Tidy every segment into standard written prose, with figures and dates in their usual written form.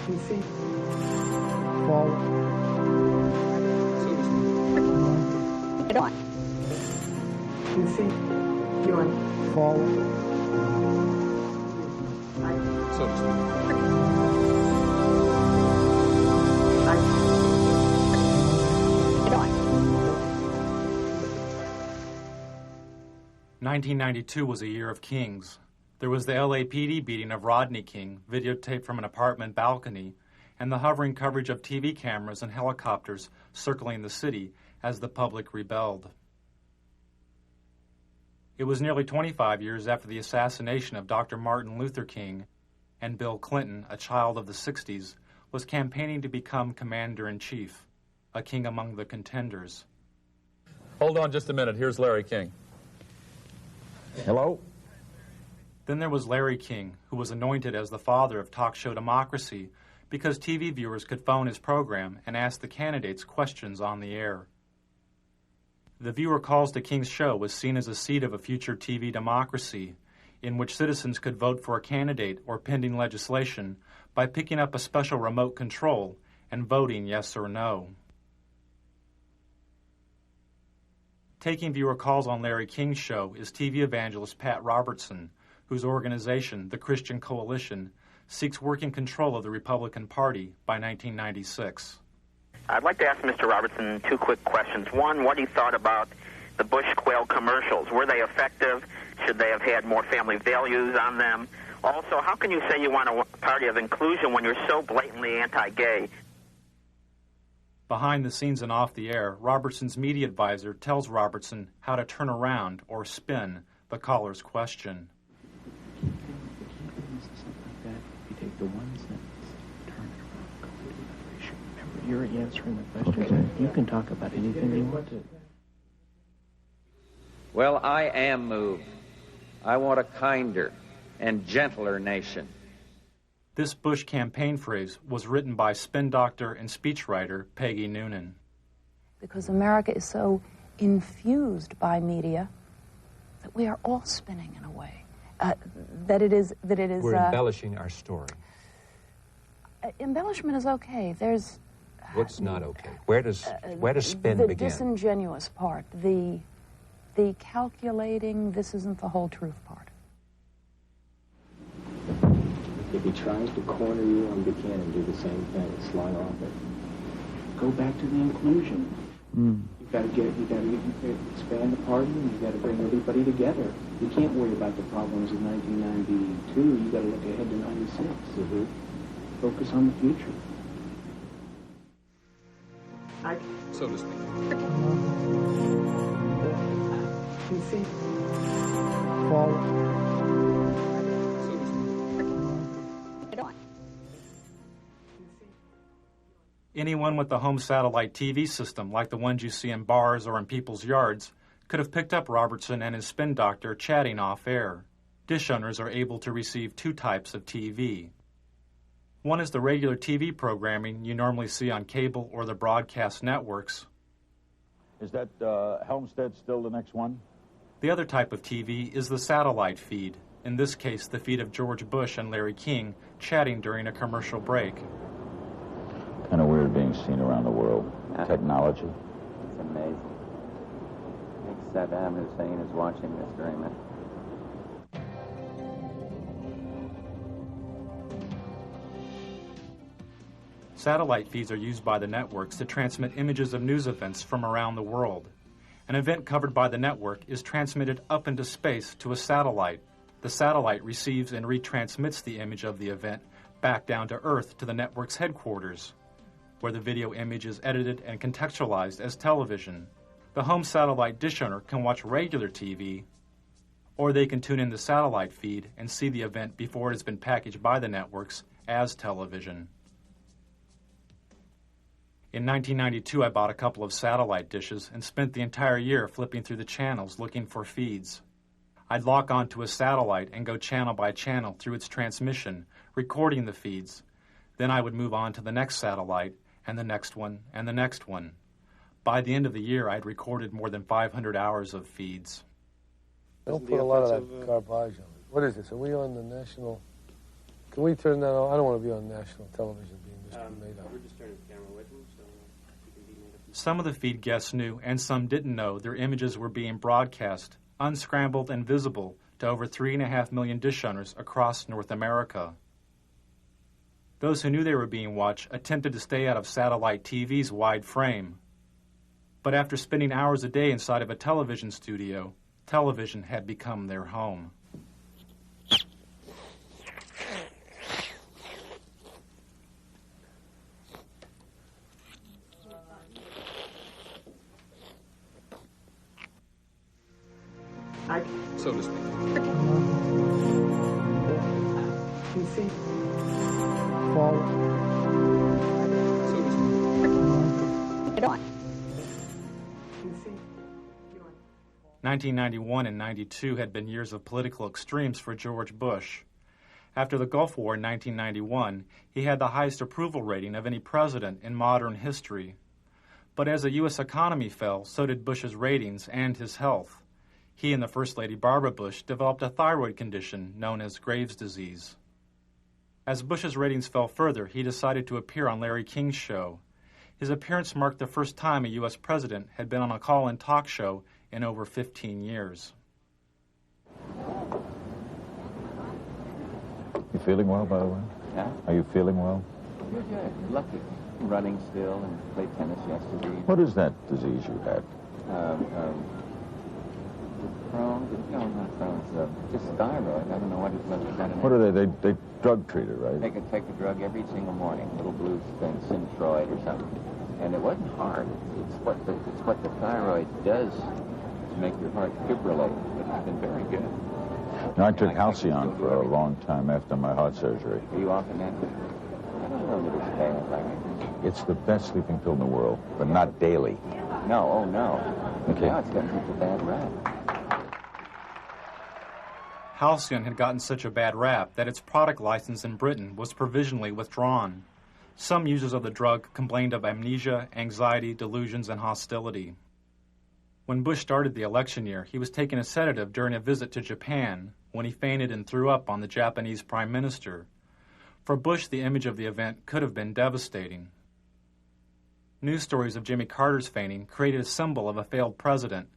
PC. Forward. PC. Viewing. Forward. So to speak. 1992 was a year of kings. There was the LAPD beating of Rodney King, videotaped from an apartment balcony, and the hovering coverage of TV cameras and helicopters circling the city as the public rebelled. It was nearly 25 years after the assassination of Dr. Martin Luther King, and Bill Clinton, a child of the 60s, was campaigning to become commander-in-chief, a king among the contenders. Hold on just a minute. Here's Larry King. Hello? Then there was Larry King, who was anointed as the father of talk show democracy because TV viewers could phone his program and ask the candidates questions on the air. The viewer calls to King's show was seen as a seed of a future TV democracy in which citizens could vote for a candidate or pending legislation by picking up a special remote control and voting yes or no. Taking viewer calls on Larry King's show is TV evangelist Pat Robertson, whose organization, the Christian Coalition, seeks working control of the Republican Party by 1996. I'd like to ask Mr. Robertson two quick questions. One, what he thought about the Bush Quail commercials. Were they effective? Should they have had more family values on them? Also, how can you say you want a party of inclusion when you're so blatantly anti-gay? Behind the scenes and off the air, Robertson's media advisor tells Robertson how to turn around or spin the caller's question. You take the one sentence, turn it around, go to another issue. Remember, you're answering the questions. Okay. You can talk about anything you want to. Well, I am moved. I want a kinder and gentler nation. This Bush campaign phrase was written by spin doctor and speechwriter Peggy Noonan. Because America is so infused by media that we are all spinning in a way. We're embellishing our story. Embellishment is okay. There's what's not okay. Where does spin the begin? The disingenuous part, the calculating. This isn't the whole truth part. If he tries to corner you on Buchanan, do the same thing. Slide off it. Go back to the inclusion. You got to expand the party, and you got to bring everybody together. You can't worry about the problems of 1992. You got to look ahead to '96. Focus on the future. So to speak. PC. Forward. Anyone with a home satellite TV system, like the ones you see in bars or in people's yards, could have picked up Robertson and his spin doctor chatting off-air. Dish owners are able to receive two types of TV. One is the regular TV programming you normally see on cable or the broadcast networks. Is that Helmstead still the next one? The other type of TV is the satellite feed, in this case the feed of George Bush and Larry King chatting during a commercial break. Kind of weird being seen around the world. Technology. It's amazing. I think Saddam Hussein is watching this very much. Satellite feeds are used by the networks to transmit images of news events from around the world. An event covered by the network is transmitted up into space to a satellite. The satellite receives and retransmits the image of the event back down to Earth to the network's headquarters, where the video image is edited and contextualized as television. The home satellite dish owner can watch regular TV, or they can tune in the satellite feed and see the event before it has been packaged by the networks as television. In 1992, I bought a couple of satellite dishes and spent the entire year flipping through the channels looking for feeds. I'd lock onto a satellite and go channel by channel through its transmission, recording the feeds. Then I would move on to the next satellite, and the next one, and the next one. By the end of the year, I'd recorded more than 500 hours of feeds. Don't put a lot of that garbage on it. What is this? Are we on the national Can we turn that off? I don't want to be on national television being just made up. We're just turning the camera away from him, so he can be made up. Some of the feed guests knew, and some didn't know, their images were being broadcast, unscrambled and visible, to over 3.5 million dish owners across North America. Those who knew they were being watched attempted to stay out of satellite TV's wide frame. But after spending hours a day inside of a television studio, television had become their home. So to speak. PC. Forward. So to speak. Get on. 1991 and 92 had been years of political extremes for George Bush. After the Gulf War in 1991, he had the highest approval rating of any president in modern history. But as the U.S. economy fell, so did Bush's ratings and his health. He and the First Lady Barbara Bush developed a thyroid condition known as Graves' disease. As Bush's ratings fell further, he decided to appear on Larry King's show. His appearance marked the first time a U.S. president had been on a call-in talk show in over 15 years. You feeling well, by the way? Yeah? Are you feeling well? Good, good. Lucky. Running still and played tennis yesterday. What is that disease you had? Crohn's? No, not Crohn's. Just thyroid. I don't know what it's got in it. What are they drug treated, right? Take a drug every single morning. Little blue thing, Synthroid or something. And it wasn't hard. It's what the thyroid does to make your heart fibrillate. It's been very good. Now, I took halcyon for a long time after my heart surgery. Are you often that? I don't know that it's bad, Larry. It's the best sleeping pill in the world, but not daily. No, oh no. Okay. Now it's gotten such a bad rap. Halcyon had gotten such a bad rap that its product license in Britain was provisionally withdrawn. Some users of the drug complained of amnesia, anxiety, delusions, and hostility. When Bush started the election year, he was taking a sedative during a visit to Japan when he fainted and threw up on the Japanese prime minister. For Bush, the image of the event could have been devastating. News stories of Jimmy Carter's fainting created a symbol of a failed president.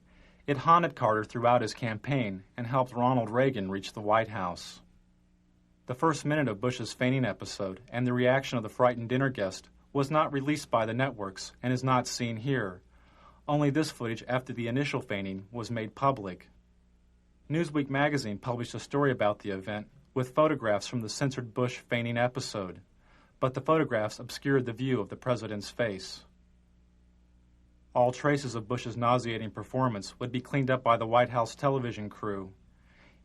It haunted Carter throughout his campaign and helped Ronald Reagan reach the White House. The first minute of Bush's fainting episode and the reaction of the frightened dinner guest was not released by the networks and is not seen here. Only this footage after the initial fainting was made public. Newsweek magazine published a story about the event with photographs from the censored Bush fainting episode, but the photographs obscured the view of the president's face. All traces of Bush's nauseating performance would be cleaned up by the White House television crew.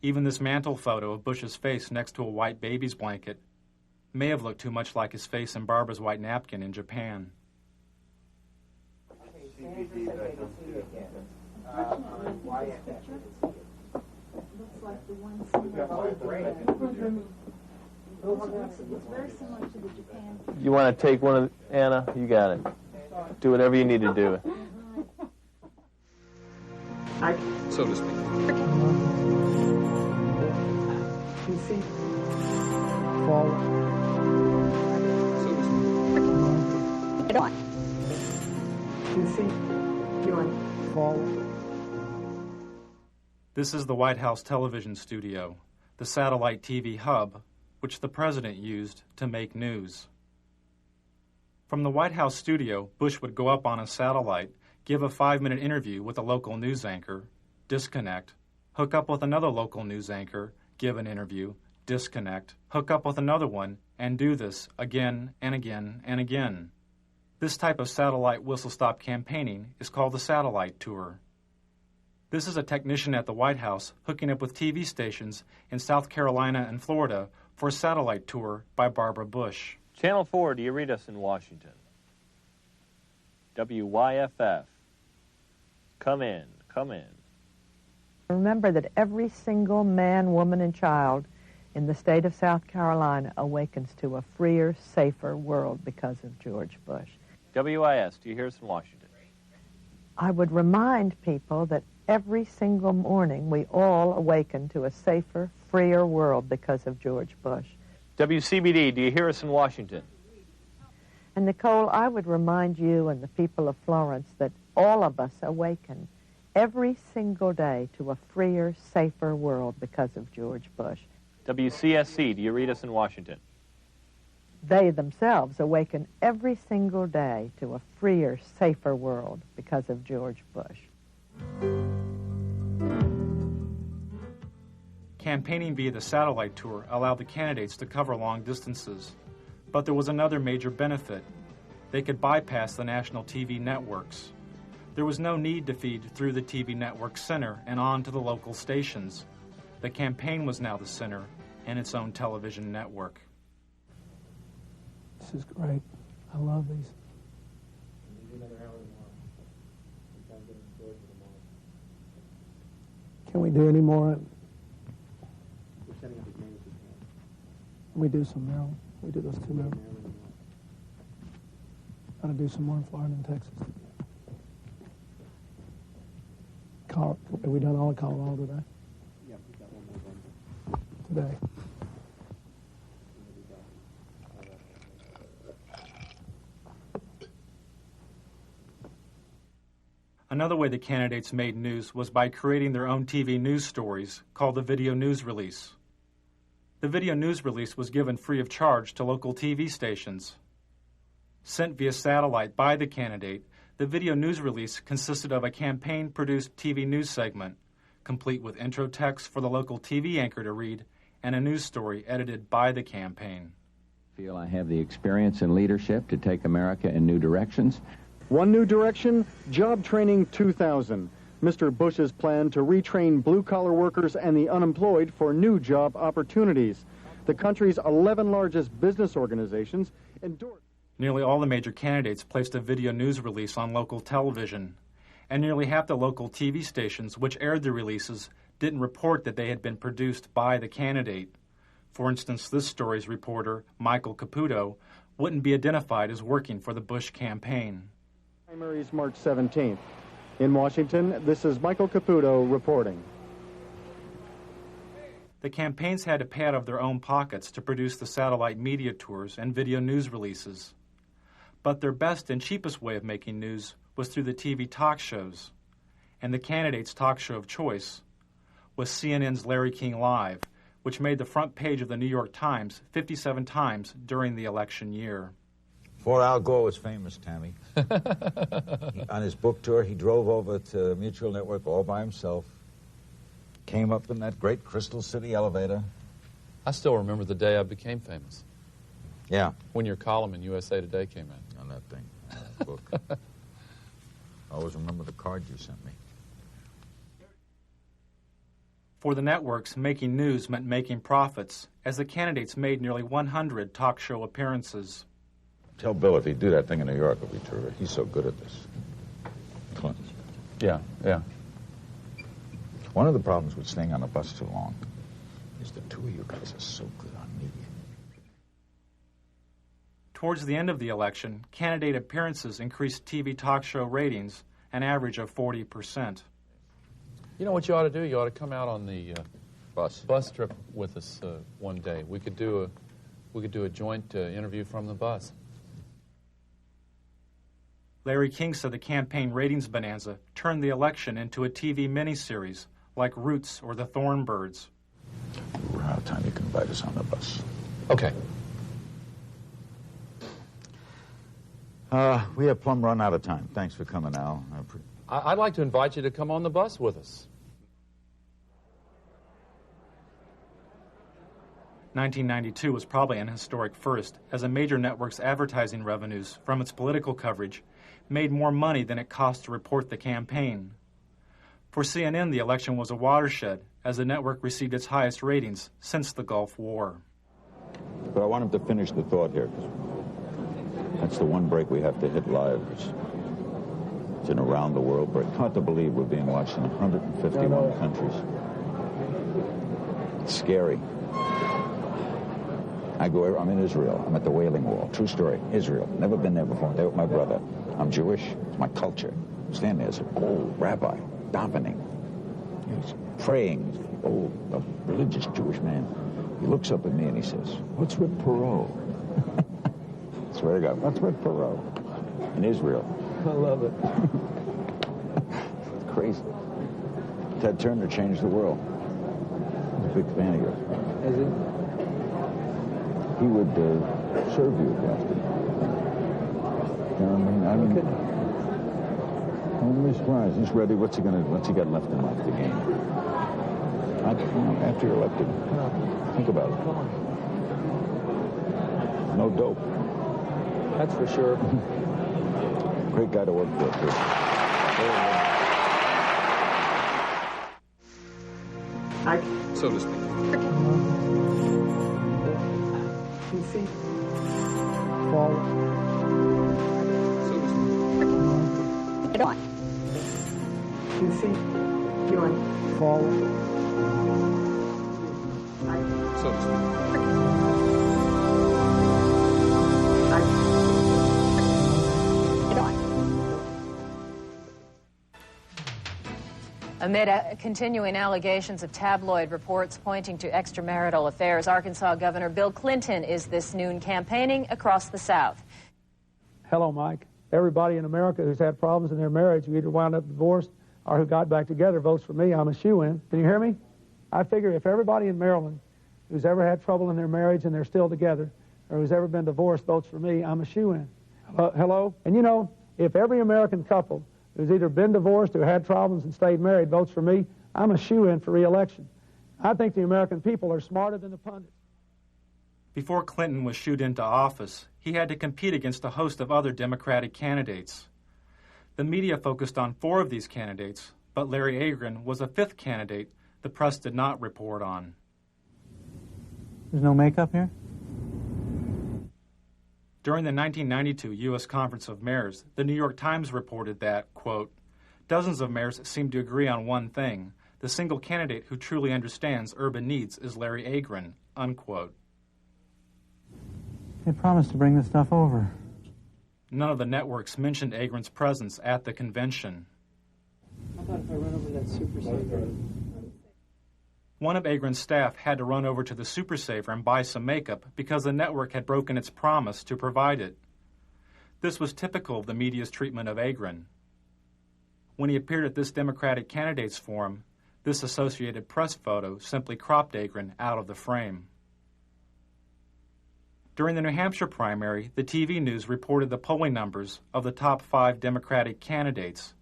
Even this mantle photo of Bush's face next to a white baby's blanket may have looked too much like his face in Barbara's white napkin in Japan. You want to take one of Anna? You got it. Do whatever you need to do. So to speak. PC. Forward. So to speak. Get on. PC. Going. Forward. This is the White House television studio, the satellite TV hub, which the president used to make news. From the White House studio, Bush would go up on a satellite, give a 5-minute interview with a local news anchor, disconnect, hook up with another local news anchor, give an interview, disconnect, hook up with another one, and do this again and again and again. This type of satellite whistle-stop campaigning is called the satellite tour. This is a technician at the White House hooking up with TV stations in South Carolina and Florida for a satellite tour by Barbara Bush. Channel 4, do you read us in Washington? WYFF. Come in, come in. Remember that every single man, woman, and child in the state of South Carolina awakens to a freer, safer world because of George Bush. WIS, do you hear us in Washington? I would remind people that every single morning we all awaken to a safer, freer world because of George Bush. WCBD, do you hear us in Washington? And Nicole, I would remind you and the people of Florence that all of us awaken every single day to a freer, safer world because of George Bush. WCSC, do you read us in Washington? They themselves awaken every single day to a freer, safer world because of George Bush. Campaigning via the satellite tour allowed the candidates to cover long distances. But there was another major benefit. They could bypass the national TV networks. There was no need to feed through the TV network center and on to the local stations. The campaign was now the center and its own television network. This is great. I love these. Can we do any more? We do some Maryland. We do those two Maryland. Got to do some more in Florida and Texas. Have we done all of Colorado today? Yeah, we've got one more Today. Another way the candidates made news was by creating their own TV news stories called the video news release. The video news release was given free of charge to local TV stations. Sent via satellite by the candidate, the video news release consisted of a campaign-produced TV news segment, complete with intro text for the local TV anchor to read, and a news story edited by the campaign. I feel I have the experience and leadership to take America in new directions. One new direction, Job Training 2000. Mr. Bush's plan to retrain blue-collar workers and the unemployed for new job opportunities. The country's 11 largest business organizations endorsed. Nearly all the major candidates placed a video news release on local television, and nearly half the local TV stations which aired the releases didn't report that they had been produced by the candidate. For instance, this story's reporter, Michael Caputo, wouldn't be identified as working for the Bush campaign. Primaries March 17th. In Washington, this is Michael Caputo reporting. The campaigns had to pay out of their own pockets to produce the satellite media tours and video news releases. But their best and cheapest way of making news was through the TV talk shows. And the candidate's talk show of choice was CNN's Larry King Live, which made the front page of the New York Times 57 times during the election year. Before Al Gore was famous, Tammy, on his book tour, he drove over to Mutual Network all by himself, came up in that great Crystal City elevator. I still remember the day I became famous. Yeah. When your column in USA Today came out. On that thing, on that book. I always remember the card you sent me. For the networks, making news meant making profits, as the candidates made nearly 100 talk show appearances. Tell Bill if he'd do that thing in New York, it'd be terrific. He's so good at this. Clinton. Yeah. One of the problems with staying on a bus too long is the two of you guys are so good on media. Towards the end of the election, candidate appearances increased TV talk show ratings an average of 40%. You know what you ought to do? You ought to come out on the bus trip with us one day. We could do a joint interview from the bus. Larry King said the campaign ratings bonanza turned the election into a TV miniseries like Roots or The Thornbirds. We're out of time. You can invite us on the bus. Okay. We have plumb run out of time. Thanks for coming, Al. I'd like to invite you to come on the bus with us. 1992 was probably an historic first, as a major network's advertising revenues from its political coverage made more money than it cost to report the campaign. For CNN, the election was a watershed, as the network received its highest ratings since the Gulf War. But I want him to finish the thought here, because that's the one break we have to hit live. It's an around the world break. Hard to believe we're being watched in 151 countries. It's scary. I'm in Israel. I'm at the Wailing Wall. True story. Israel. Never been there before. There with my brother. I'm Jewish. It's my culture. Stand there as an old rabbi, davening. He's praying. Old, a religious Jewish man. He looks up at me and he says, "What's with Perot?" I swear to God, what's with Perot? In Israel. I love it. It's crazy. Ted Turner changed the world. I'm a big fan of yours. Is he? He would serve you if you have to. You know what I mean? I'm really surprised. He's ready. What's he got left in life to gain? After you're elected, think about it. No dope. That's for sure. Great guy to work for, too. So to speak. PC. Forward. So to speak. Get on. PC. Doing. Forward. So to speak. Amid continuing allegations of tabloid reports pointing to extramarital affairs, Arkansas Governor Bill Clinton is this noon campaigning across the South. Hello, Mike. Everybody in America who's had problems in their marriage, who either wound up divorced or who got back together, votes for me. I'm a shoo-in. Can you hear me? I figure if everybody in Maryland who's ever had trouble in their marriage and they're still together, or who's ever been divorced votes for me, I'm a shoo-in. Hello? And you know, if every American couple who's either been divorced or had problems and stayed married votes for me, I'm a shoo-in for re-election. I think the American people are smarter than the pundits. Before Clinton was shooed into office, he had to compete against a host of other Democratic candidates. The media focused on 4 of these candidates, but Larry Agron was a 5th candidate the press did not report on. There's no makeup here? During the 1992 U.S. Conference of Mayors, the New York Times reported that, quote, dozens of mayors seem to agree on one thing. The single candidate who truly understands urban needs is Larry Agron, unquote. They promised to bring this stuff over. None of the networks mentioned Agron's presence at the convention. How about if I run over that Super Saver? One of Agron's staff had to run over to the Super Saver and buy some makeup because the network had broken its promise to provide it. This was typical of the media's treatment of Agron. When he appeared at this Democratic candidates forum, this Associated Press photo simply cropped Agron out of the frame. During the New Hampshire primary, the TV news reported the polling numbers of the top 5 Democratic candidates: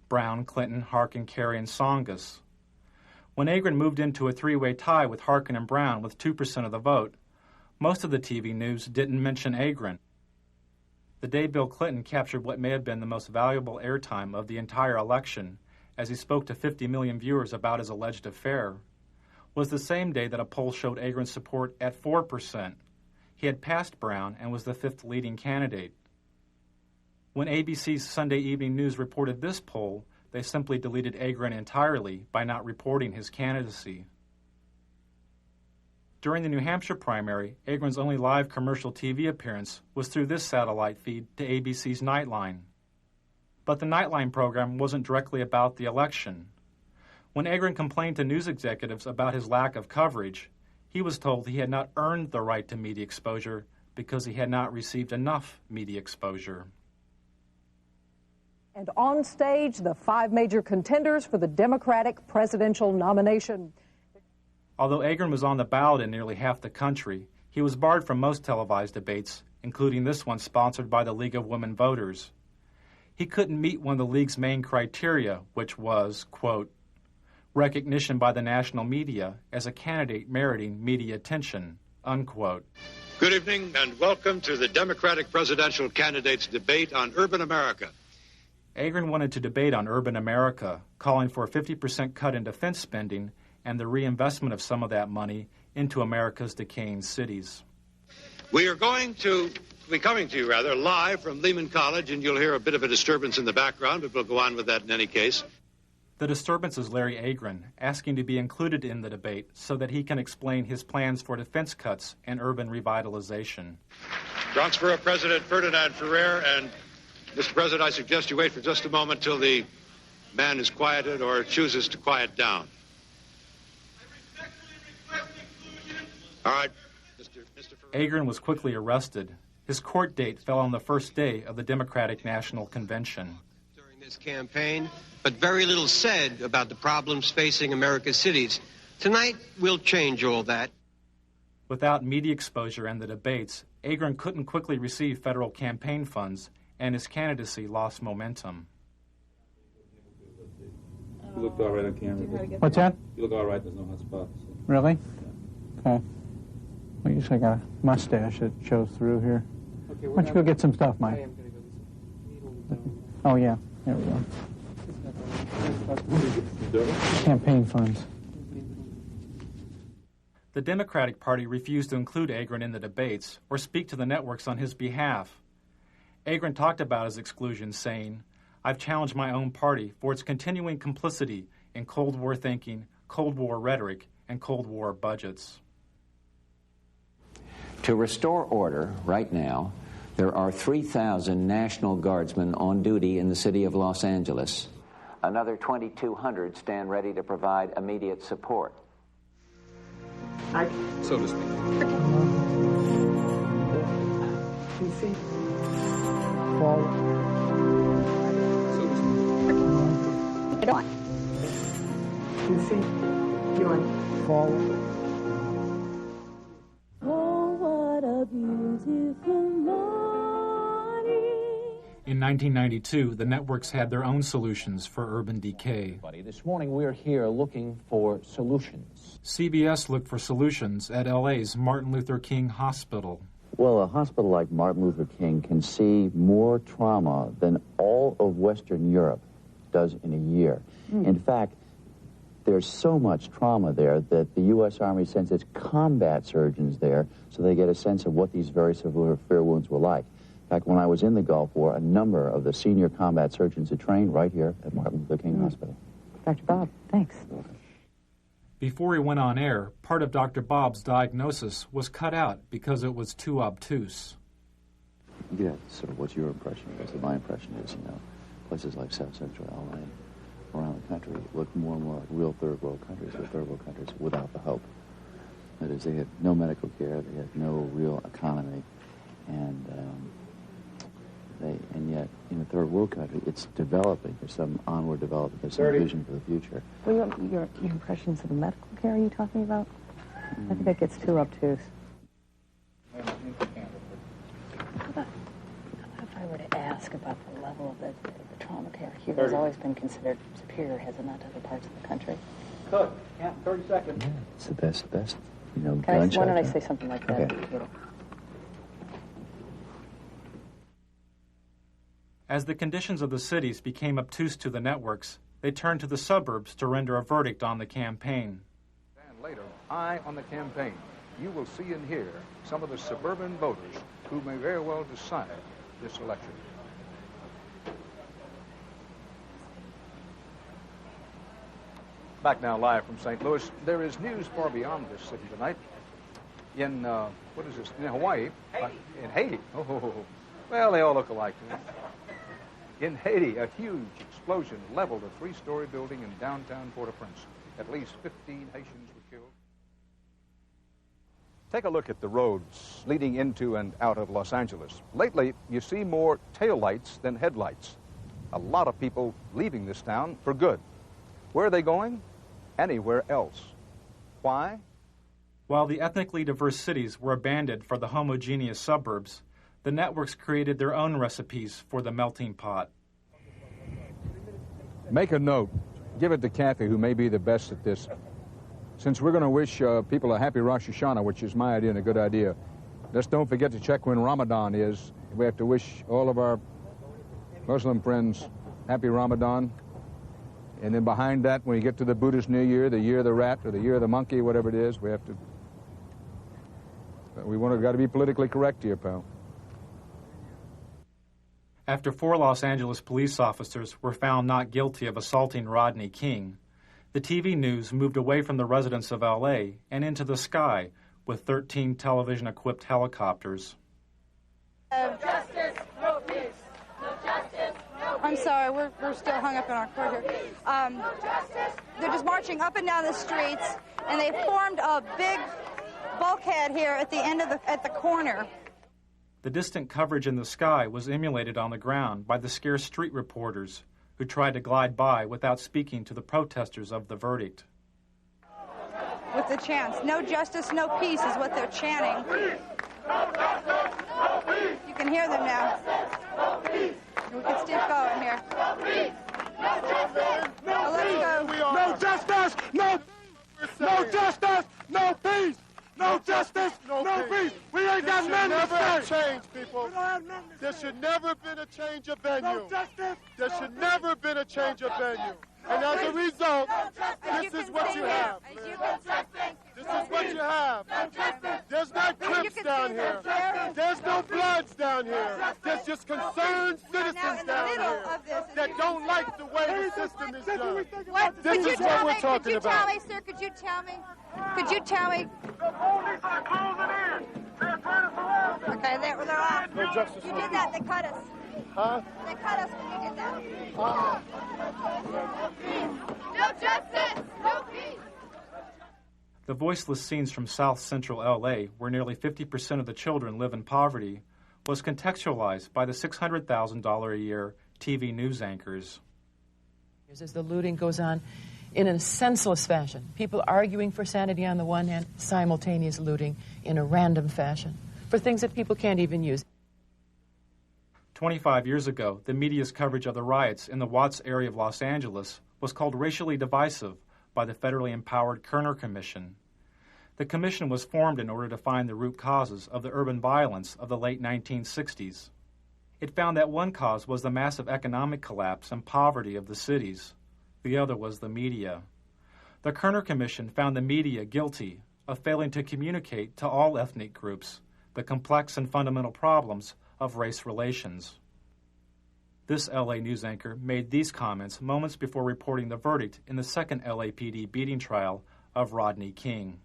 Brown, Clinton, Harkin, Kerry, and Tsongas. When Agron moved into a 3-way tie with Harkin and Brown with 2% of the vote, most of the TV news didn't mention Agron. The day Bill Clinton captured what may have been the most valuable airtime of the entire election, as he spoke to 50 million viewers about his alleged affair, was the same day that a poll showed Agron's support at 4%. He had passed Brown and was the 5th leading candidate. When ABC's Sunday Evening News reported this poll, they simply deleted Agron entirely by not reporting his candidacy. During the New Hampshire primary, Agron's only live commercial TV appearance was through this satellite feed to ABC's Nightline. But the Nightline program wasn't directly about the election. When Agron complained to news executives about his lack of coverage, he was told he had not earned the right to media exposure because he had not received enough media exposure. And on stage, the 5 major contenders for the Democratic presidential nomination. Although Agron was on the ballot in nearly half the country, he was barred from most televised debates, including this one sponsored by the League of Women Voters. He couldn't meet one of the League's main criteria, which was, quote, recognition by the national media as a candidate meriting media attention, unquote. Good evening and welcome to the Democratic presidential candidates debate on urban America. Agron wanted to debate on urban America, calling for a 50% cut in defense spending and the reinvestment of some of that money into America's decaying cities. We are going to be coming to you, live from Lehman College, and you'll hear a bit of a disturbance in the background, but we'll go on with that in any case. The disturbance is Larry Agron asking to be included in the debate so that he can explain his plans for defense cuts and urban revitalization. Bronx Borough President Ferdinand Ferrer, and Mr. President, I suggest you wait for just a moment till the man is quieted or chooses to quiet down. All right. Agron was quickly arrested. His court date fell on the first day of the Democratic National Convention. During this campaign, but very little said about the problems facing America's cities. Tonight, we'll change all that. Without media exposure and the debates, Agron couldn't quickly receive federal campaign funds, and his candidacy lost momentum. You look all right on camera. What's that? You look all right. There's no hot spots. Really? Okay. Well, you just got a mustache that shows through here. Okay, why don't you go get some stuff, Mike? Oh, yeah. There we go. Campaign funds. The Democratic Party refused to include Agron in the debates or speak to the networks on his behalf. Agron talked about his exclusion, saying, "I've challenged my own party for its continuing complicity in Cold War thinking, Cold War rhetoric, and Cold War budgets." To restore order right now, there are 3,000 National Guardsmen on duty in the city of Los Angeles. Another 2,200 stand ready to provide immediate support. So to speak. Forward. Forward. Oh, what a beautiful morning. In 1992, the networks had their own solutions for urban decay. This morning we're here looking for solutions. CBS looked for solutions at LA's Martin Luther King Hospital. Well, a hospital like Martin Luther King can see more trauma than all of Western Europe does in a year. In fact, there's so much trauma there that the U.S. Army sends its combat surgeons there so they get a sense of what these very severe wounds were like. In fact, when I was in the Gulf War, a number of the senior combat surgeons had trained right here at Martin Luther King Hospital. Dr. Bob, thanks. Before he went on air, part of Dr. Bob's diagnosis was cut out because it was too obtuse. Yeah, sort of what's your impression? Because my impression is, places like South Central LA, around the country, look more and more like real third world countries, or third world countries without the hope. That is, they had no medical care, they had no real economy, and yet in a third world country, it's developing. There's some onward development. There's some vision for the future. Well, your impressions of the medical care are you talking about? I think that gets too obtuse. How about if I were to ask about the level of the trauma care here has always been considered superior, has it not, to other parts of the country? Cook, yeah, 30 seconds. Yeah, it's the best, Why don't I say something like that? Okay. As the conditions of the cities became obtuse to the networks, they turned to the suburbs to render a verdict on the campaign. And later, eye on the campaign. You will see and hear some of the suburban voters who may very well decide this election. Back now live from St. Louis. There is news far beyond this city tonight. In, what is this? In Hawaii. In Haiti. Oh, well, they all look alike. In Haiti, a huge explosion leveled a three-story building in downtown Port-au-Prince. At least 15 Haitians were killed. Take a look at the roads leading into and out of Los Angeles. Lately, you see more taillights than headlights. A lot of people leaving this town for good. Where are they going? Anywhere else. Why? While the ethnically diverse cities were abandoned for the homogeneous suburbs, the networks created their own recipes for the melting pot. Make a note. Give it to Kathy, who may be the best at this. Since we're going to wish people a happy Rosh Hashanah, which is my idea and a good idea, just don't forget to check when Ramadan is. We have to wish all of our Muslim friends happy Ramadan. And then behind that, when you get to the Buddhist New Year, the year of the rat or the year of the monkey, whatever it is, we have to... got to be politically correct here, pal. After 4 Los Angeles police officers were found not guilty of assaulting Rodney King, the TV news moved away from the residents of L.A. and into the sky with 13 television-equipped helicopters. No justice, no peace. No justice, no peace. I'm sorry, we're still hung up in our court here. They're just marching up and down the streets, and they formed a big bulkhead here at the end of at the corner. The distant coverage in the sky was emulated on the ground by the scarce street reporters who tried to glide by without speaking to the protesters of the verdict. With the chants, no justice, no peace is what they're chanting. You can hear them now. We can still going here. Well, let's go. No justice, no peace. No justice, no peace. No justice, no peace. We ain't got nothing to say. Never change, people. There should never been a change of venue. No justice. There should never been a change of venue. And as a result, this is what you have. This is what you have. There's not Crips down here. There's no Bloods down here. There's just concerned citizens down here that don't like the way the system is done. This is what we're talking about. Could you tell me, sir, could you tell me? Could you tell me? The police are closing in. They're trying to surround us. Okay, they're off. No justice. You did that, they cut us. Huh? They cut us when you did that. No justice, no peace. The voiceless scenes from South Central L.A., where nearly 50% of the children live in poverty, was contextualized by the $600,000 a year TV news anchors. As the looting goes on in a senseless fashion, people arguing for sanity on the one hand, simultaneous looting in a random fashion for things that people can't even use. 25 years ago, the media's coverage of the riots in the Watts area of Los Angeles was called racially divisive by the federally empowered Kerner Commission. The commission was formed in order to find the root causes of the urban violence of the late 1960s. It found that one cause was the massive economic collapse and poverty of the cities. The other was the media. The Kerner Commission found the media guilty of failing to communicate to all ethnic groups the complex and fundamental problems of race relations. This LA news anchor made these comments moments before reporting the verdict in the second LAPD beating trial of Rodney King.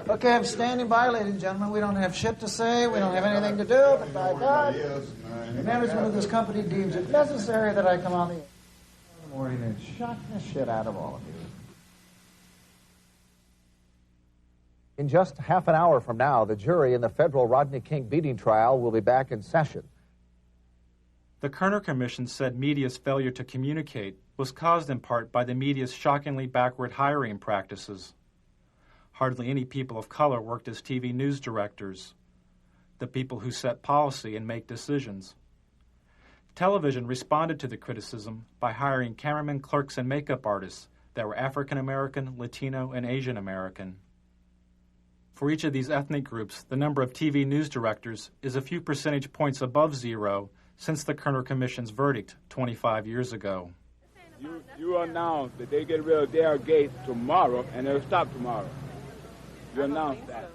Okay, I'm standing by, ladies and gentlemen. We don't have shit to say. We don't have anything to do. But by God, the management of this company deems it necessary that I come on the air in the morning and shock the shit out of all of you. In just half an hour from now, the jury in the federal Rodney King beating trial will be back in session. The Kerner Commission said media's failure to communicate was caused in part by the media's shockingly backward hiring practices. Hardly any people of color worked as TV news directors, the people who set policy and make decisions. Television responded to the criticism by hiring cameramen, clerks, and makeup artists that were African American, Latino, and Asian American. For each of these ethnic groups, the number of TV news directors is a few percentage points above zero since the Kerner Commission's verdict 25 years ago. You announce that they get rid of their gates tomorrow and they'll stop tomorrow. You announce that.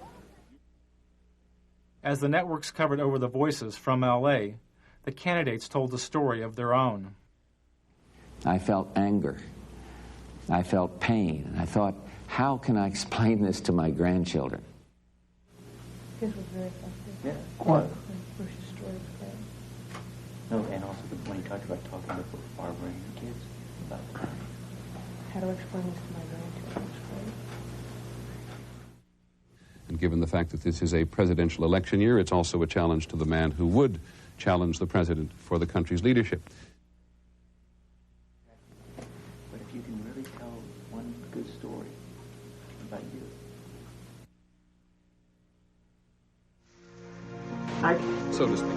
As the networks covered over the voices from L.A., the candidates told the story of their own. I felt anger. I felt pain. And I thought, how can I explain this to my grandchildren? This was very effective. Yeah. What? Bush's story was great. No, and also when you talked about talking with Barbara and your kids about how to explain this to my grandchildren was great. And given the fact that this is a presidential election year, it's also a challenge to the man who would challenge the president for the country's leadership. But if you can really tell one good story about you. So to speak.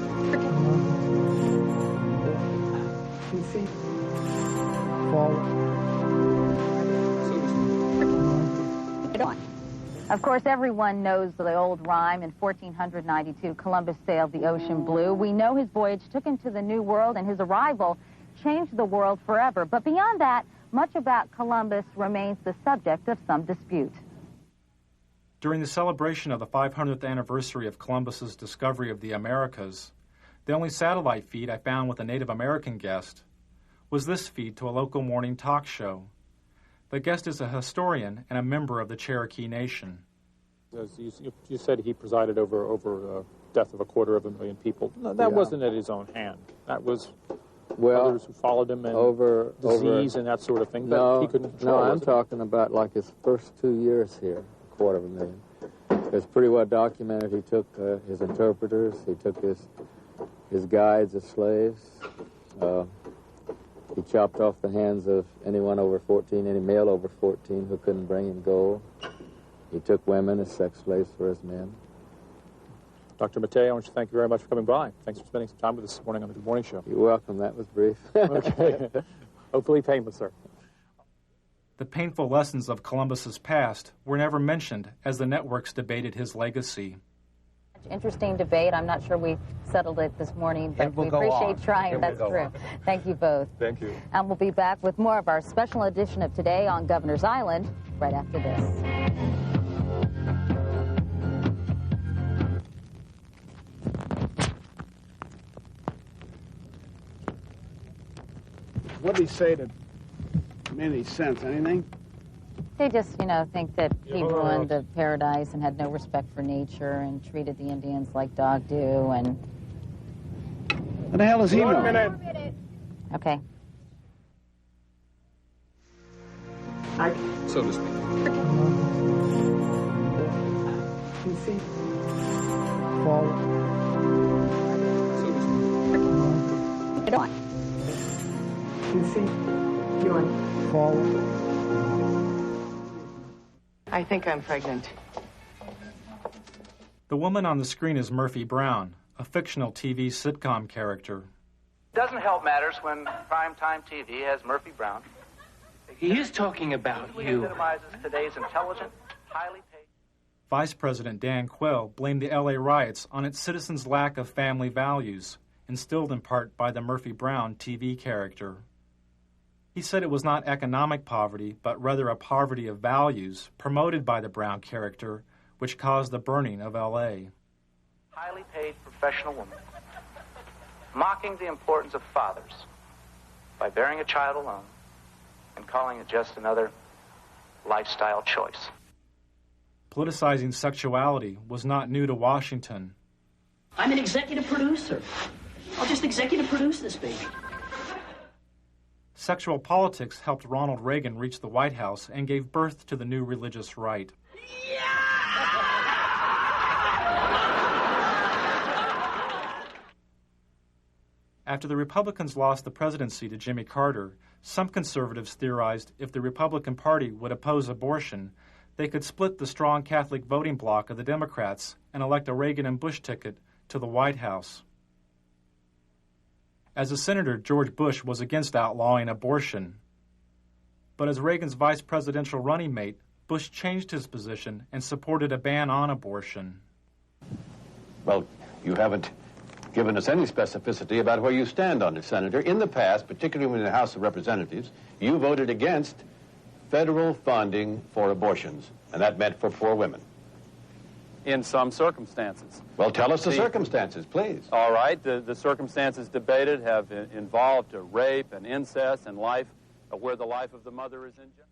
Of course, everyone knows the old rhyme. In 1492, Columbus sailed the ocean blue. We know his voyage took him to the New World, and his arrival changed the world forever. But beyond that, much about Columbus remains the subject of some dispute. During the celebration of the 500th anniversary of Columbus's discovery of the Americas, the only satellite feed I found with a Native American guest was this feed to a local morning talk show. The guest is a historian and a member of the Cherokee Nation. You said he presided over death of 250,000 people. No, that wasn't at his own hand. That was others who followed him and disease and that sort of thing. No, that he couldn't control. No, I'm talking about like his first 2 years here, 250,000. It's pretty well documented. He took his interpreters, he took his guides as slaves. He chopped off the hands of anyone over 14, any male over 14 who couldn't bring him gold. He took women as sex slaves for his men. Dr. Mattei, I want to thank you very much for coming by. Thanks for spending some time with us this morning on the Good Morning Show. You're welcome. That was brief. Okay. Hopefully painless, sir. The painful lessons of Columbus's past were never mentioned as the networks debated his legacy. Interesting debate. I'm not sure we've settled it this morning, but we appreciate trying. That's true. Thank you both. Thank you. And we'll be back with more of our special edition of Today on Governor's Island right after this. What did he say that made any sense? Anything? They just, think that he ruined the paradise and had no respect for nature and treated the Indians like dog do and... What the hell does he know? 1 minute. Okay. So to speak. You see? Forward. So to speak. Get on. You see? Doing. Forward. I think I'm pregnant. The woman on the screen is Murphy Brown, a fictional TV sitcom character. Doesn't help matters when primetime TV has Murphy Brown. He is talking about you. Epitomizes today's intelligent, highly paid... Vice President Dan Quayle blamed the LA riots on its citizens' lack of family values, instilled in part by the Murphy Brown TV character. He said it was not economic poverty, but rather a poverty of values promoted by the Brown character, which caused the burning of L.A. Highly paid professional woman, mocking the importance of fathers by bearing a child alone and calling it just another lifestyle choice. Politicizing sexuality was not new to Washington. I'm an executive producer. I'll just executive produce this baby. Sexual politics helped Ronald Reagan reach the White House and gave birth to the new religious right. After the Republicans lost the presidency to Jimmy Carter, some conservatives theorized if the Republican Party would oppose abortion, they could split the strong Catholic voting bloc of the Democrats and elect a Reagan and Bush ticket to the White House. As a senator, George Bush was against outlawing abortion. But as Reagan's vice presidential running mate, Bush changed his position and supported a ban on abortion. Well, you haven't given us any specificity about where you stand on it, Senator. In the past, particularly in the House of Representatives, you voted against federal funding for abortions, and that meant for poor women. In some circumstances. Well, tell us the circumstances, please. All right. The circumstances debated have involved rape and incest and life, where the life of the mother is in jeopardy.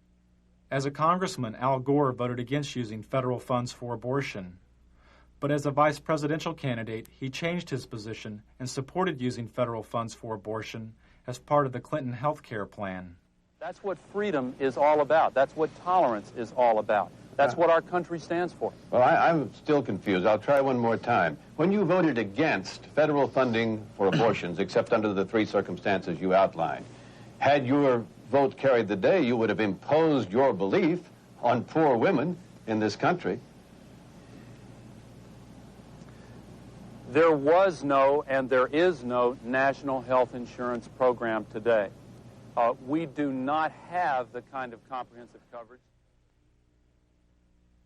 As a congressman, Al Gore voted against using federal funds for abortion. But as a vice presidential candidate, he changed his position and supported using federal funds for abortion as part of the Clinton health care plan. That's what freedom is all about. That's what tolerance is all about. That's what our country stands for. Well, I'm still confused. I'll try one more time. When you voted against federal funding for abortions, except under the three circumstances you outlined, had your vote carried the day, you would have imposed your belief on poor women in this country. There was no and there is no national health insurance program today. We do not have the kind of comprehensive coverage.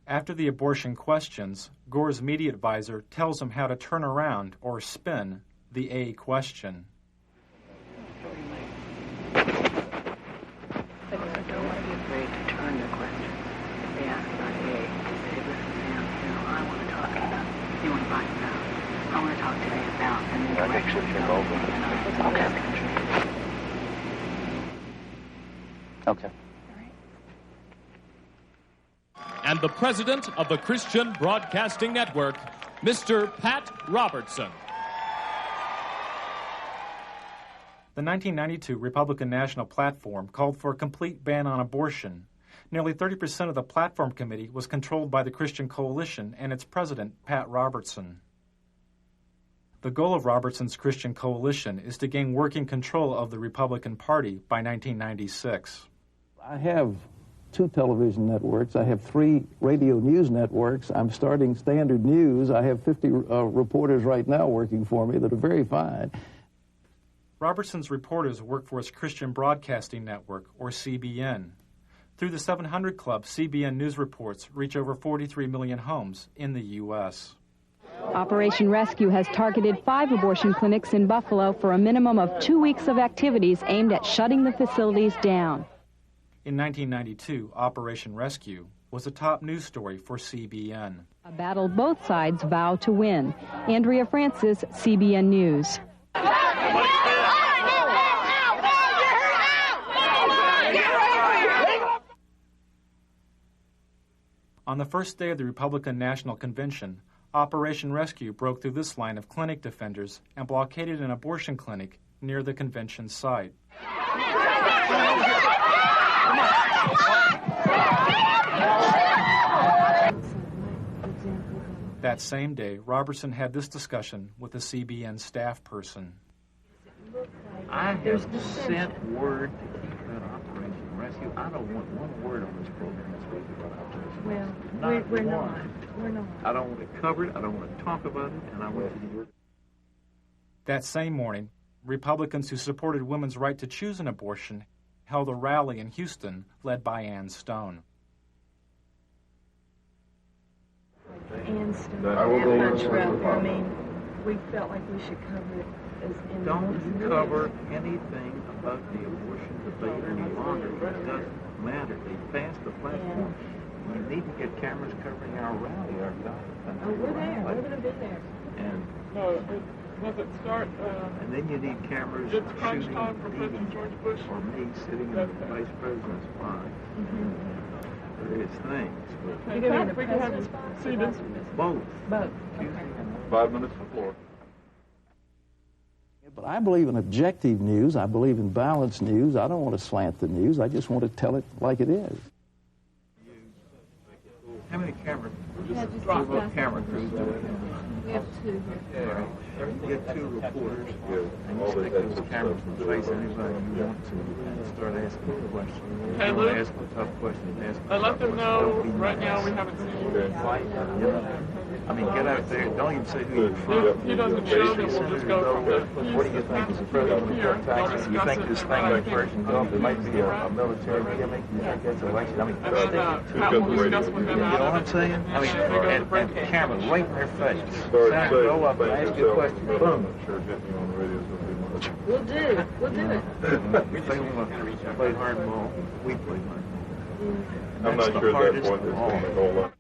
After the abortion questions, Gore's media advisor tells him how to turn around or spin the A question. But don't be afraid to turn the question. If they ask about A, say, listen, Sam, I want to talk about, you want to find out. I want to talk today about, and then you'll actually go Okay. Okay. And the president of the Christian Broadcasting Network, Mr. Pat Robertson. The 1992 Republican National Platform called for a complete ban on abortion. Nearly 30% of the platform committee was controlled by the Christian Coalition and its president, Pat Robertson. The goal of Robertson's Christian Coalition is to gain working control of the Republican Party by 1996. I have 2 television networks. I have 3 radio news networks. I'm starting Standard News. I have 50 reporters right now working for me that are very fine. Robertson's reporters work for his Christian Broadcasting Network, or CBN. Through the 700 Club, CBN News reports reach over 43 million homes in the U.S. Operation Rescue has targeted 5 abortion clinics in Buffalo for a minimum of 2 weeks of activities aimed at shutting the facilities down. In 1992, Operation Rescue was a top news story for CBN. A battle both sides vow to win. Andrea Francis, CBN News. On the first day of the Republican National Convention, Operation Rescue broke through this line of clinic defenders and blockaded an abortion clinic near the convention site. That same day, Robertson had this discussion with a CBN staff person. I have sent word to keep that Operation Rescue. I don't want one word on this program that's supposed to be about Operation Rescue. Well, we're not. We're not. I don't want to cover it. I don't want to talk about it. And I want you to do it. That same morning, Republicans who supported women's right to choose an abortion held a rally in Houston led by Ann Stone. Ann Stone, that much rough. I mean, we felt like we should cover it as in Don't cover anything about the abortion debate any longer. It doesn't matter. They passed the platform. You need to get cameras covering our rally, our God. Oh, we're there. We're going to be there. And does it start? And then you need cameras it's crunch shooting time for President George Bush or me sitting in the vice president's spot. Various things. You can have the president's spot? Both. Both. Okay. 5 minutes before. But I believe in objective news. I believe in balanced news. I don't want to slant the news. I just want to tell it like it is. How many camera crews do we have? We have 2 here. You get 2 reporters, and you stick those cameras in the face of anybody you want to, and start asking questions. Hey, Luke. Ask a tough question. Let them know right now we haven't seen you. I mean, get out there. Don't even say who you're from. If he doesn't show, then we'll just go from there. What do you think is the president of Texas? You think this thing in the Persian Gulf, there might be a military gimmick? You think that's election? I mean, stick it to Pat will discuss with them you know what I'm saying? I mean, and camera right in their face. Senator, go up and ask you a question. Boom. We'll do. We'll do it. If they want to play hardball, we play hardball. I'm not sure that's what this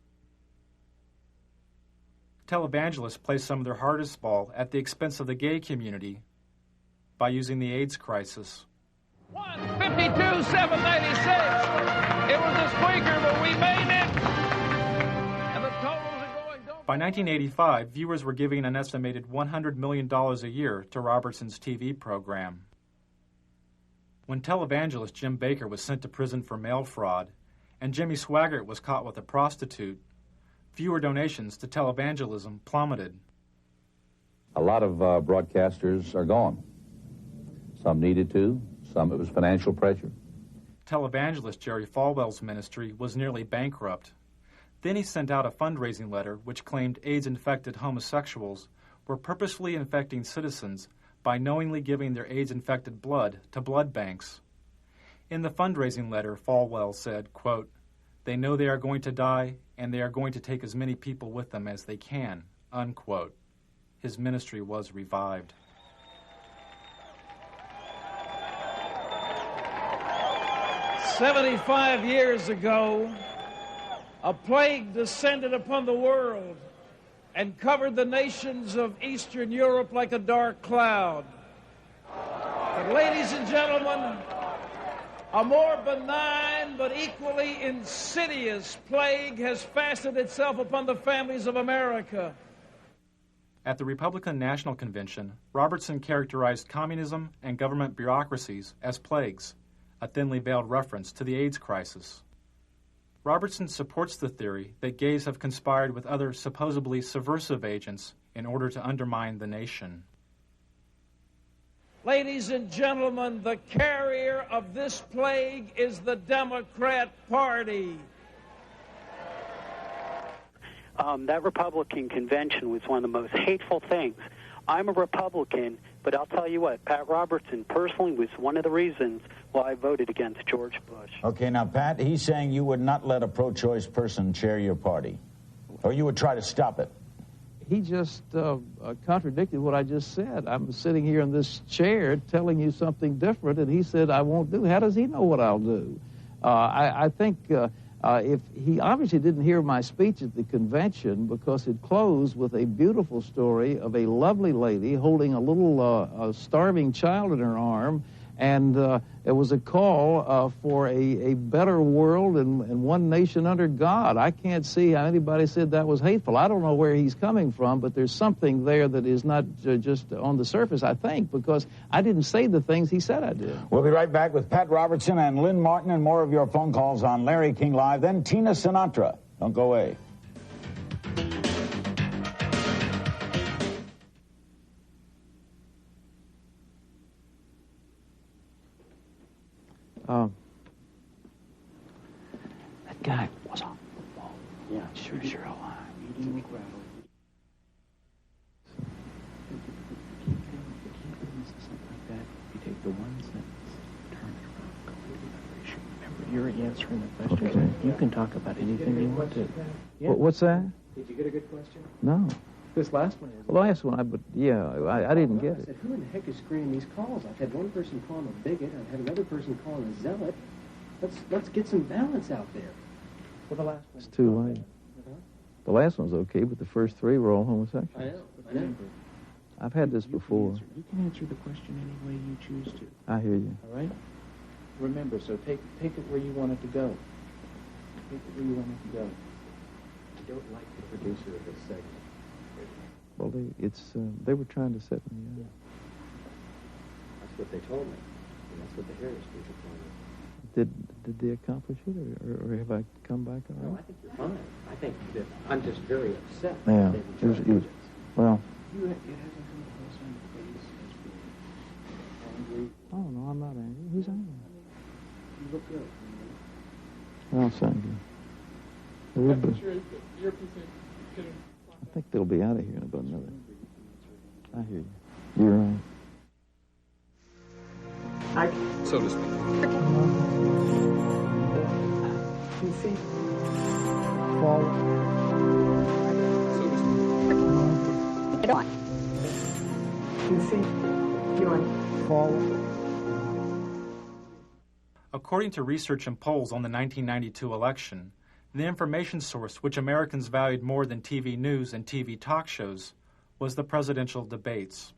Televangelists play some of their hardest ball at the expense of the gay community by using the AIDS crisis. 52, 796. It was a squeaker, but we made it. And the totals are going. By 1985, viewers were giving an estimated $100 million a year to Robertson's TV program. When televangelist Jim Bakker was sent to prison for mail fraud, and Jimmy Swaggart was caught with a prostitute, viewer donations to televangelism plummeted. A lot of broadcasters are gone. Some needed to, some it was financial pressure. Televangelist Jerry Falwell's ministry was nearly bankrupt. Then he sent out a fundraising letter which claimed AIDS-infected homosexuals were purposefully infecting citizens by knowingly giving their AIDS-infected blood to blood banks. In the fundraising letter, Falwell said, quote, "They know they are going to die, and they are going to take as many people with them as they can," unquote. His ministry was revived. "75 years ago, a plague descended upon the world and covered the nations of Eastern Europe like a dark cloud. But ladies and gentlemen, a more benign but equally insidious plague has fastened itself upon the families of America." At the Republican National Convention, Robertson characterized communism and government bureaucracies as plagues, a thinly veiled reference to the AIDS crisis. Robertson supports the theory that gays have conspired with other supposedly subversive agents in order to undermine the nation. Ladies and gentlemen, the carrier of this plague is the Democrat Party. That Republican convention was one of the most hateful things. I'm a Republican, but I'll tell you what, Pat Robertson personally was one of the reasons why I voted against George Bush. Okay, now, Pat, he's saying you would not let a pro-choice person chair your party, or you would try to stop it. He just contradicted what I just said. I'm sitting here in this chair telling you something different, and he said I won't do. How does he know what I'll do? I think if he obviously didn't hear my speech at the convention, because it closed with a beautiful story of a lovely lady holding a little starving child in her arm, and it was a call for a better world and one nation under God. I can't see how anybody said that was hateful. I don't know where he's coming from, but there's something there that is not just on the surface, I think, because I didn't say the things he said I did. We'll be right back with Pat Robertson and Lynn Martin and more of your phone calls on Larry King Live, then Tina Sinatra. Don't go away. That guy was on football. Yeah, sure alive. Eating the gravel. Like that. You take the one sentence, turn it around, completely other issue. Remember, you're answering the question. Okay. You can talk about anything you want to. Yeah. What's that? Did you get a good question? No. This last one is. The last one, I didn't get I said, who in the heck is screening these calls? I've had one person call him a bigot. I've had another person call him a zealot. Let's get some balance out there. Well, the last one. It's too late. The last one's okay, but the first three were all homosexual. I know. I've had this before. You can answer the question any way you choose to. I hear you. All right? Remember, so take it where you want it to go. Take it where you want it to go. I don't like the producer of this segment. Well, they were trying to set me up. That's what they told me. And that's what the Harris people told me. Did they accomplish it, or have I come back all right? No, I think you're fine. I think that I'm just very upset. Yeah. Well. It hasn't come across on your face as being angry. Oh, no, I'm not angry. Who's angry? You look good. Well, thank you. I think they'll be out of here in about another. I hear you. You're right. So to speak. You see? Forward. So to speak. Get on. You see? You're on. Forward. According to research and polls on the 1992 election, the information source which Americans valued more than TV news and TV talk shows was the presidential debates.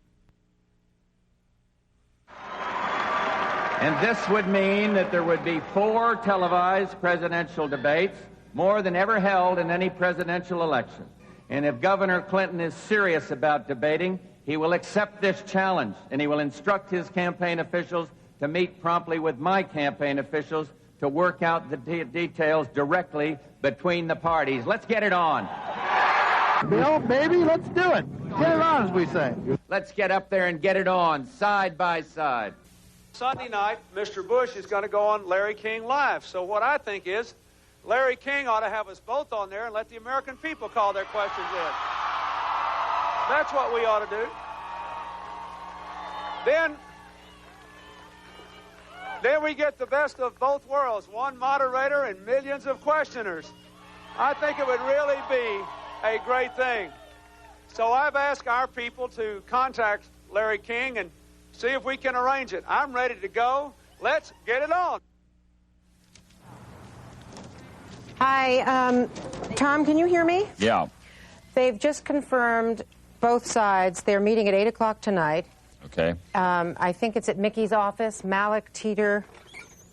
And this would mean that there would be 4 televised presidential debates, more than ever held in any presidential election. And if Governor Clinton is serious about debating, he will accept this challenge, and he will instruct his campaign officials to meet promptly with my campaign officials to work out the details directly between the parties. Let's get it on. Bill, baby, let's do it. Get it on, as we say. Let's get up there and get it on, side by side. Sunday night, Mr. Bush is going to go on Larry King Live. So what I think is, Larry King ought to have us both on there and let the American people call their questions in. That's what we ought to do. Then we get the best of both worlds, one moderator and millions of questioners. I think it would really be a great thing. So I've asked our people to contact Larry King and see if we can arrange it. I'm ready to go. Let's get it on. Hi, Tom, can you hear me? Yeah. They've just confirmed both sides. They're meeting at 8 o'clock tonight. Okay. I think it's at Mickey's office. Malik, Teeter,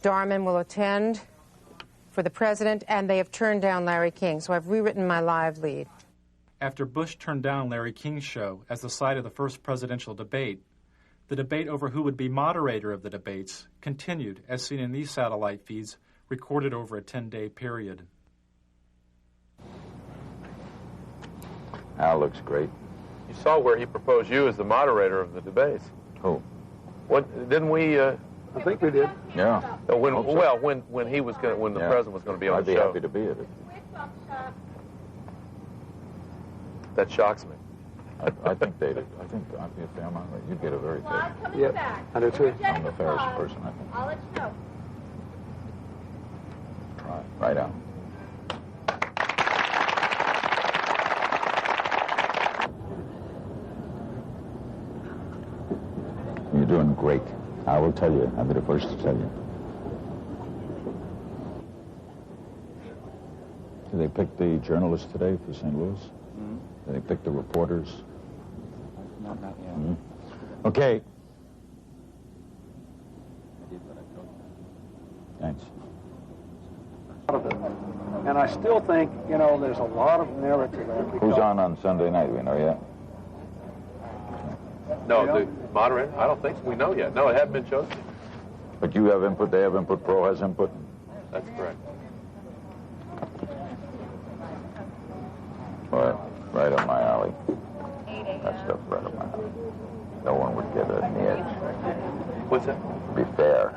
Darman will attend for the president, and they have turned down Larry King, so I've rewritten my live lead. After Bush turned down Larry King's show as the site of the first presidential debate, the debate over who would be moderator of the debates continued, as seen in these satellite feeds recorded over a 10-day period. Al looks great. You saw where he proposed you as the moderator of the debates. Who? What didn't we? I think we did. Yeah. When Hope so. well, when he was going, when the president was going to be on I'd the be show. happy to be at it. That shocks me. I think David. I think I'd be a fair moderator. You'd get a very fair. Yeah, I do too. I'm the fairest person, I think. I'll let you know. Right on. You're doing great. I will tell you. I'll be the first to tell you. Did they pick the journalists today for St. Louis? Mm-hmm. Did they pick the reporters? Not yet. Mm-hmm. Okay. Thanks. And I still think, you know, there's a lot of narrative there. Who's on Sunday night? Do we know yet? No, the moderator. I don't think so. We know yet. No, it hadn't been chosen. But you have input. They have input. Pro has input. That's correct. Well, right up my alley. That stuff's right up my alley. No one would get it in the edge. What's that? To be fair.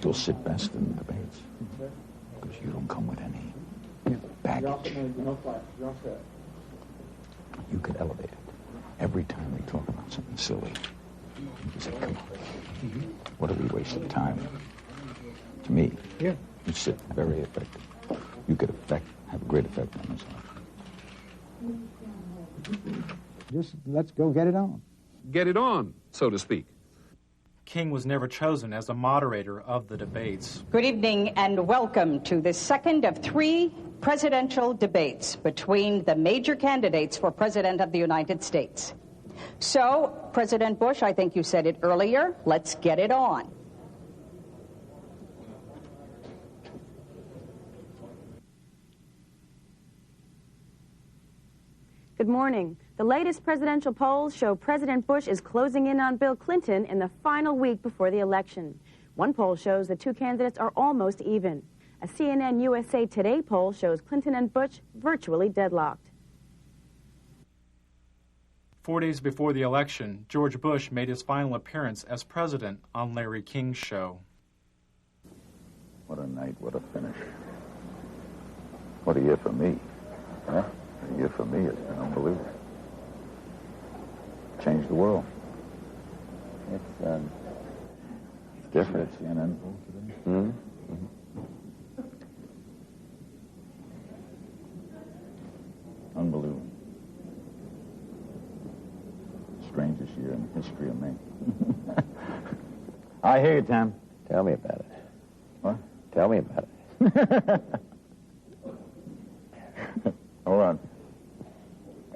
You'll sit best in the debates because you don't come with any baggage. You could elevate it. Every time we talk about something silly, you say, come on. What are we wasting time? To me, you sit very effective. You could have a great effect on this. Just let's go get it on. Get it on, so to speak. King was never chosen as a moderator of the debates. Good evening and welcome to the second of 3 presidential debates between the major candidates for President of the United States. So, President Bush, I think you said it earlier, let's get it on. Good morning. The latest presidential polls show President Bush is closing in on Bill Clinton in the final week before the election. One poll shows the two candidates are almost even. A CNN USA Today poll shows Clinton and Bush virtually deadlocked. 4 days before the election, George Bush made his final appearance as president on Larry King's show. What a night, what a finish. What a year for me. Huh? A year for me has been unbelievable. Changed the world. It's different. CNN poll today? Mm-hmm. Unbelievable. Strangest year in the history of me. I hear you, Tom. Tell me about it. What? Tell me about it. Hold on.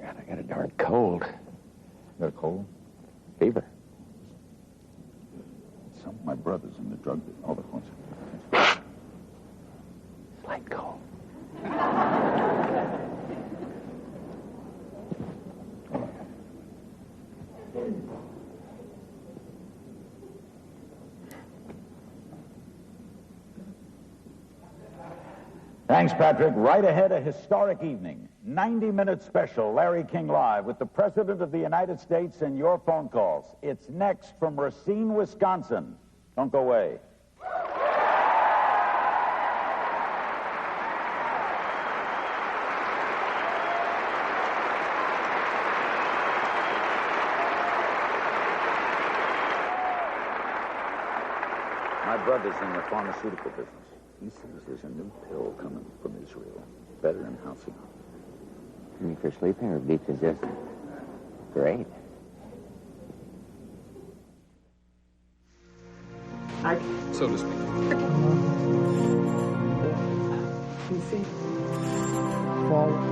God, I got a darn cold. You got a cold? Fever. Some of my brothers in the drug business. Hold on one second. Slight cold. Thanks, Patrick. Right ahead, a historic evening. 90-minute special, Larry King Live, with the President of the United States and your phone calls. It's next from Racine, Wisconsin. Don't go away. My brother's in the pharmaceutical business. He says there's a new pill coming from Israel, better than halcyon. You mean for sleeping or decongestant? Great. So to speak. PC. Forward.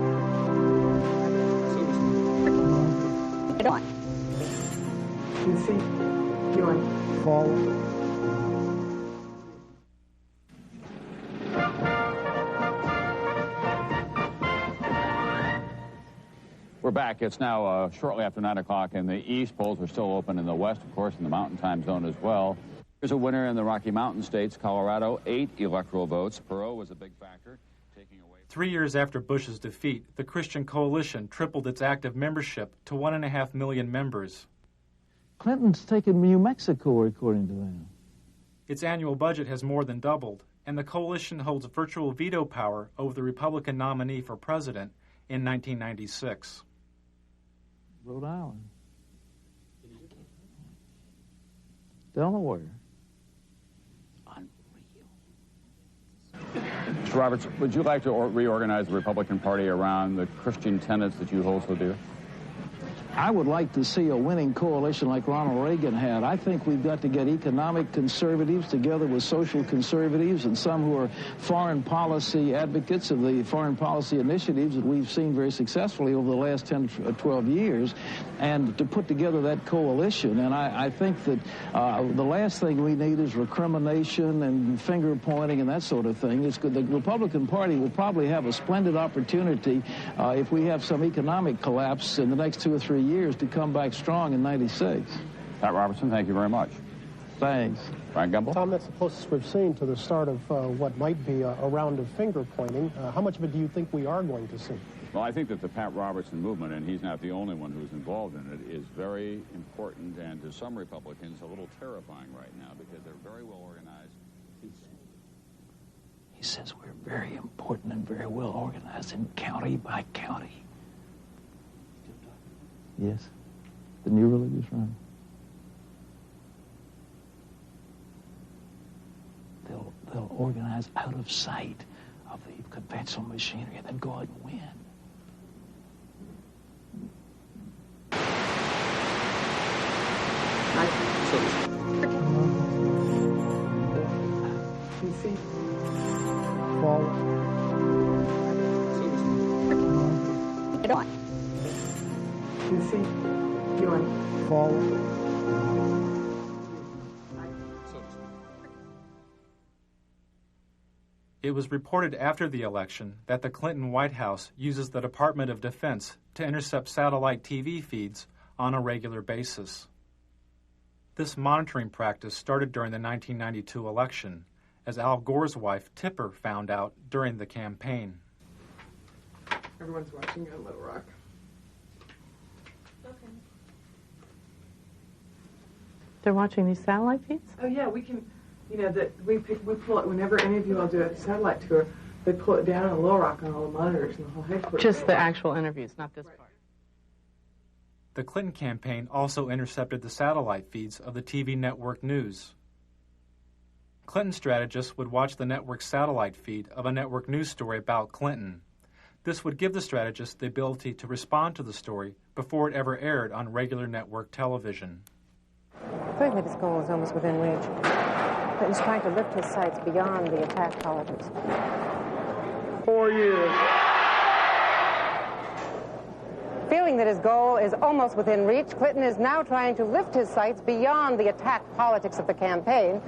So to speak. Get on. PC. Doing. Forward. We're back. It's now shortly after 9 o'clock in the east. Polls are still open in the west, of course, in the mountain time zone as well. There's a winner in the Rocky Mountain states, Colorado, 8 electoral votes. Perot was a big factor, taking away... 3 years after Bush's defeat, the Christian Coalition tripled its active membership to 1.5 million members. Clinton's taken New Mexico, according to them. Its annual budget has more than doubled, and the coalition holds virtual veto power over the Republican nominee for president in 1996. Rhode Island. Delaware. Mr. Roberts, would you like to reorganize the Republican Party around the Christian tenets that you hold so dear? I would like to see a winning coalition like Ronald Reagan had. I think we've got to get economic conservatives together with social conservatives and some who are foreign policy advocates of the foreign policy initiatives that we've seen very successfully over the last 10 or 12 years, and to put together that coalition. And I think that the last thing we need is recrimination and finger pointing and that sort of thing. It's good. The Republican Party will probably have a splendid opportunity if we have some economic collapse in the next 2 or 3 years to come back strong in 96. Pat Robertson, thank you very much. Thanks. Frank Gumble? Tom, that's the closest we've seen to the start of what might be a round of finger pointing. How much of it do you think we are going to see? Well, I think that the Pat Robertson movement, and he's not the only one who's involved in it, is very important and to some Republicans a little terrifying right now because they're very well organized. He says we're very important and very well organized in county by county. Yes, the new religious right. They'll organize out of sight of the conventional machinery and then go out and win. You see, forward. You see, going forward. It was reported after the election that the Clinton White House uses the Department of Defense to intercept satellite TV feeds on a regular basis. This monitoring practice started during the 1992 election, as Al Gore's wife, Tipper, found out during the campaign. Everyone's watching on Little Rock. Okay. They're watching these satellite feeds? Oh, yeah, we can, you know, that we pull it whenever any of you all do a satellite tour, they pull it down on Little Rock on all the monitors and the whole headquarters. Just the actual interviews, not this part. The Clinton campaign also intercepted the satellite feeds of the TV network news. Clinton strategists would watch the network's satellite feed of a network news story about Clinton. This would give the strategists the ability to respond to the story before it ever aired on regular network television. Clearly this goal is almost within reach. Clinton's trying to lift his sights beyond the attack politics. 4 years. Feeling that his goal is almost within reach, Clinton is now trying to lift his sights beyond the attack politics of the campaign.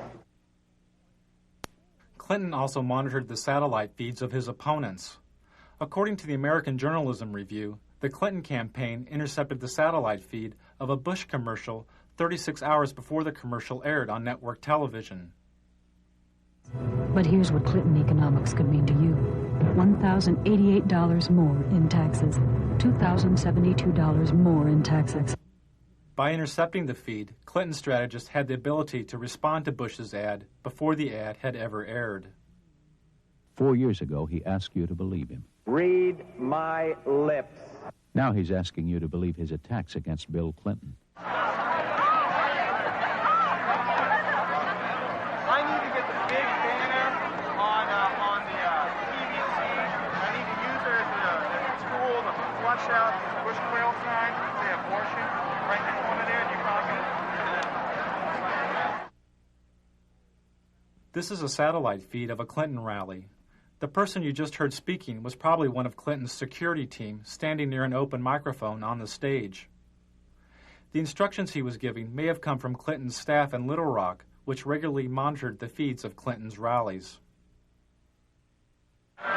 Clinton also monitored the satellite feeds of his opponents. According to the American Journalism Review, the Clinton campaign intercepted the satellite feed of a Bush commercial 36 hours before the commercial aired on network television. But here's what Clinton economics could mean to you. $1,088 more in taxes. $2,072 more in taxes. By intercepting the feed, Clinton strategists had the ability to respond to Bush's ad before the ad had ever aired. 4 years ago, he asked you to believe him. Read my lips. Now he's asking you to believe his attacks against Bill Clinton. I need to get the big banner on the PVC. I need to use it as a tool to flush out the Bush quail sign, say abortion, right in the corner there. Do you copy it? This is a satellite feed of a Clinton rally. The person you just heard speaking was probably one of Clinton's security team standing near an open microphone on the stage. The instructions he was giving may have come from Clinton's staff in Little Rock, which regularly monitored the feeds of Clinton's rallies. Don't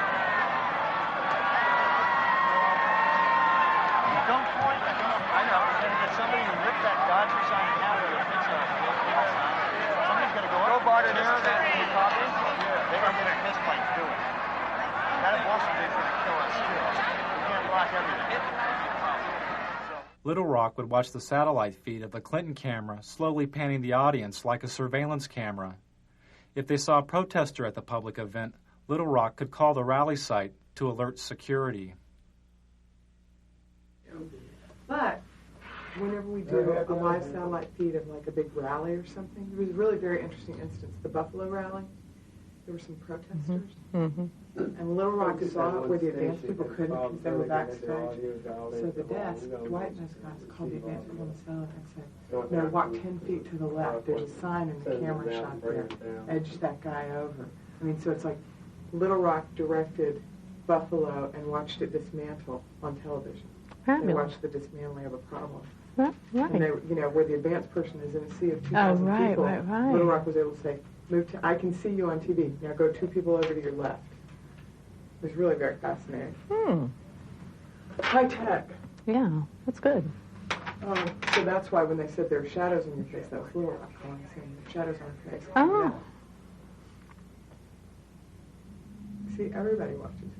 point. I know. There's somebody who ripped that Dodger sign in half with a pencil. Somebody's going to go got an error that you copy? They're going to get a misplay to it. That abortion date's going to kill us too. We can't block everything. Little Rock would watch the satellite feed of the Clinton camera slowly panning the audience like a surveillance camera. If they saw a protester at the public event, Little Rock could call the rally site to alert security. But whenever we do a live satellite feed of like a big rally or something, there was a really very interesting instance. The Buffalo rally, there were some protesters. And Little Rock saw it where the advance people couldn't because they were backstage. So the desk, Dwight and those guys called the advance people on the cell and said, no, walk 10 feet to the left. There's a sign in the camera shot there. Edge that guy over. I mean, so it's like Little Rock directed Buffalo and watched it dismantle on television. They watched the dismantling of a problem. Right. And they, you know, where the advanced person is in a sea of 2,000 people, Little Rock was able to say, move to, I can see you on TV. Now go 2 people over to your left. It was really very fascinating. High tech. Yeah, that's good. So that's why when they said there are shadows in your face, that was Little Rock calling, saying shadows on your face. Oh. Yeah. See, everybody watches